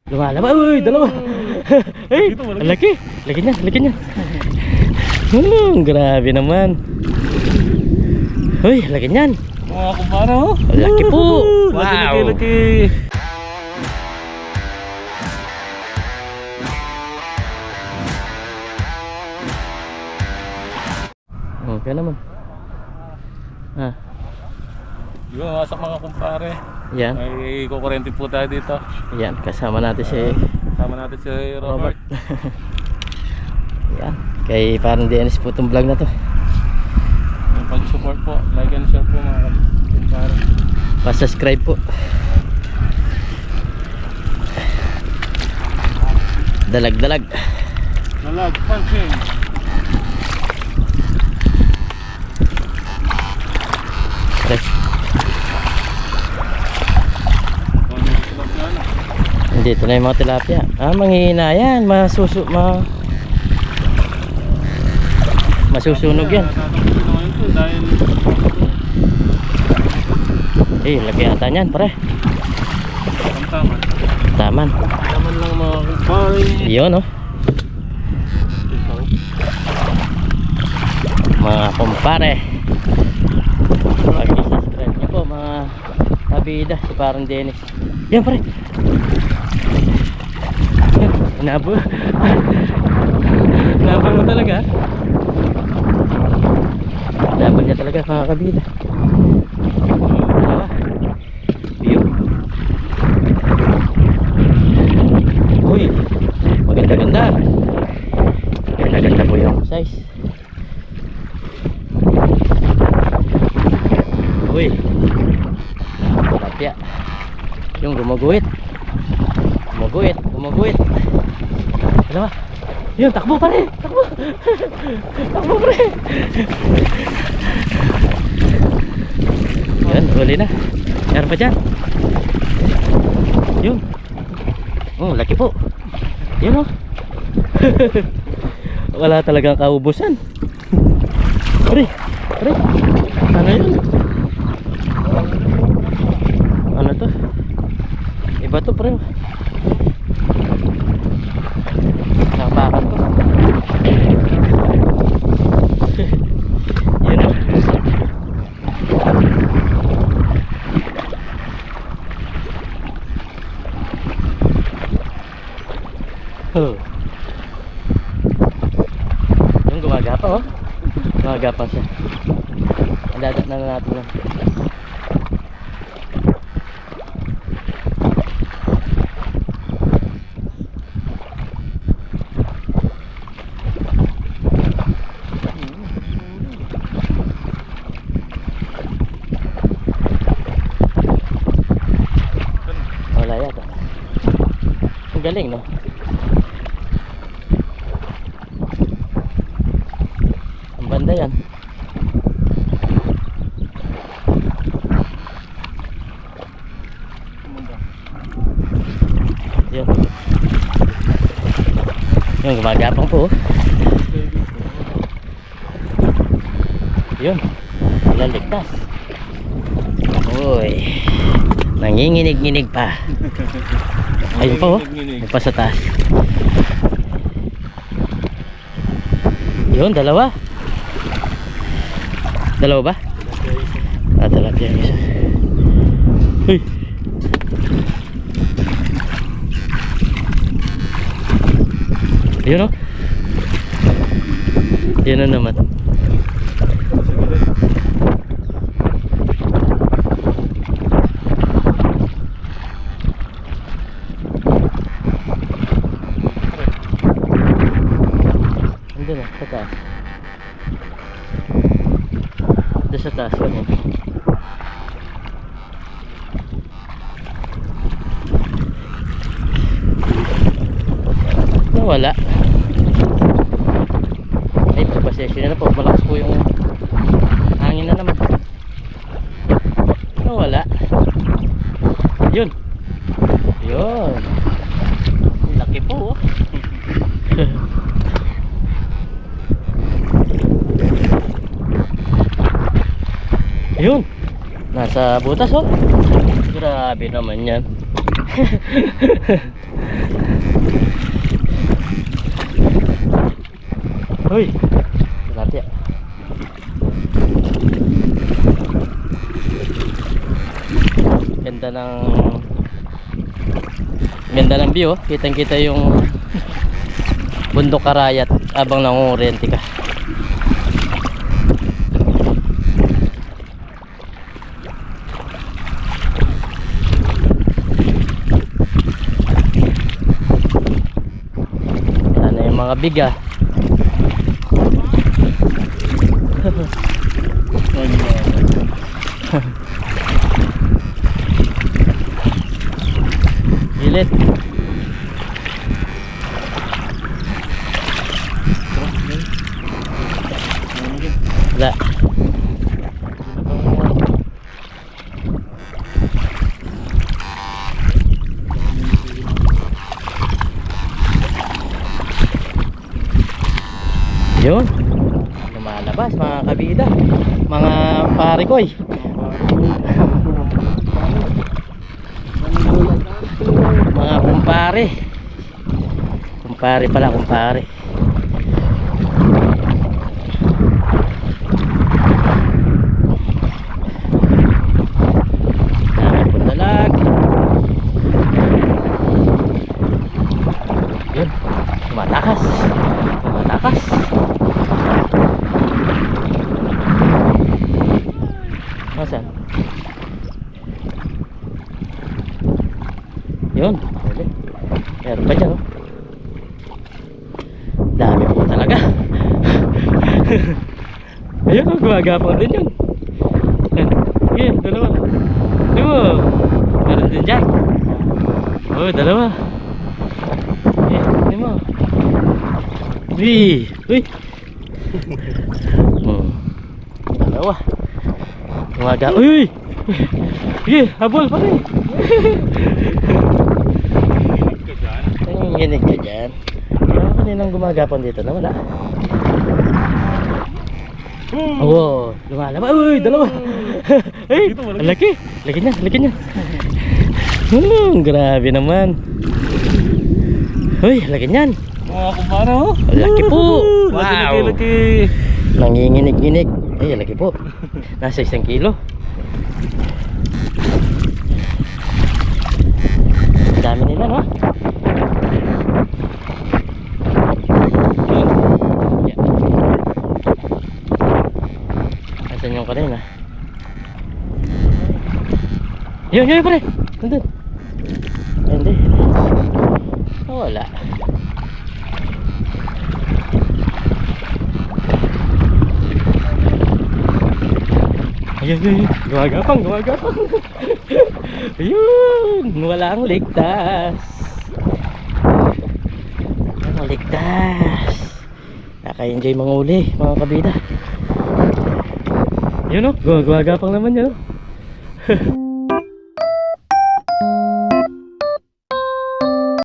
Lumalabas. Uy, dalawa. Ay, laki. Laki niya, laki niya. Grabe naman. Uy, laki niyan. Mga kumpara oh. Laki po. Wow. Laki, laki. Okay naman. Ah, Di ba masak mga kumpare? yan. May kukurente po tayo dito. Yan, kasama natin si Kasama natin si Robert. Robert. Yan, kay parang DNS po itong vlog na to. Pag-support po, like and share po mga kumpare. Pa-subscribe po. Dalag-dalag. Nalag, punching. Pre. Dito na yung mga tilapia. Ah, manghihina yan. Masusunog yan. Eh, laki ata niyan, pare. Taman. Taman. Taman lang mga kumpare. Yun, oh. Mga kumpare. Pag-subscribe niyo po, mga kabida. Si parang Dennis. Yan, pare. Nabo. Nabo mo talaga. Nabo niya talaga, mga kabida. Dalawa. View. Uy, maganda-ganda. Ganda-ganda po yung size. Uy, tilapia. Yung gumaguhit. Gumaguhit. Ano ba? Yun, takbo pare. Takbo. Takbo pare. Yan, huli na. Meron pa dyan. Yun. Oh, laki po. Yun, oh. Wala talagang kaubusan. Pare. Ano yun? Ano to? Iba to, pre. Napakan ko. Yun, oh. Oh. Yung gumagapa, oh. Gumagapa siya. Dadat na natin lang. Wala yata. Ang galing, no? Ang banda yan. Yan. Yung gumagapang po. Yun. Ilang ligtas. Uy. Nanginginig-nginig pa. Ayun po. Yung pa sa taas. Yun, dalawa. Dalawa ba? Ah, tilapia yung isa. Uy. Yun, oh. Yun na naman. Andun, oh, sa taas. Doon sa taas ko niya. Wala. Ay, pagpasensya na po. Malakas po yung hangin na naman. Wala. Yun. Yun. Laki po, oh. Yun. Nasa butas, oh. Grabe naman yan. Uy! Tilapia. Ganda ng view, oh. Kitang-kita yung bundok Karayat habang nangungurente ka. Yan na yung mga biga. Gilit. Wala. Yun. Lumalabas mga kabida. Mga parikoy. Mga kumpare. Kumpare pala, kumpare. Dami pundalag. Yun. Tumatakas. Tumatakas. Nasaan? Yun. Meron pa dyan, oh. Dami po talaga. Ayun, oh, gumagapang din yun. Ayun, dalawa. Dalawa. Meron din dyan. Oh, dalawa. Ayun, hindi mo. Uy! Uy! Dalawa. Gumagapang. Uy! Sige, habol pa rin. Nanginginig ka dyan. Ano kaninang gumagapang dito na wala? Oo, lumalabas. Uy, dalawa. Ay, ang laki. Laki niya, laki niya. Grabe naman. Uy, laki niyan. Mga kumpara, oh. Laki po. Wow. Laki. Nanginginig-nginig. Ay, laki po. Nasa 1 kilo. Ang dami nila, no? Yan. Asan yung kanina? Yun, yun pare. Nandun. Hindi. Wala. Ayun, ayun, ayun. Gumagapang, gumagapang. Ayun, walang ligtas. Walang ligtas. Kaka-enjoy mga uli, mga kabida. Yun, oh, gumagapang naman yun.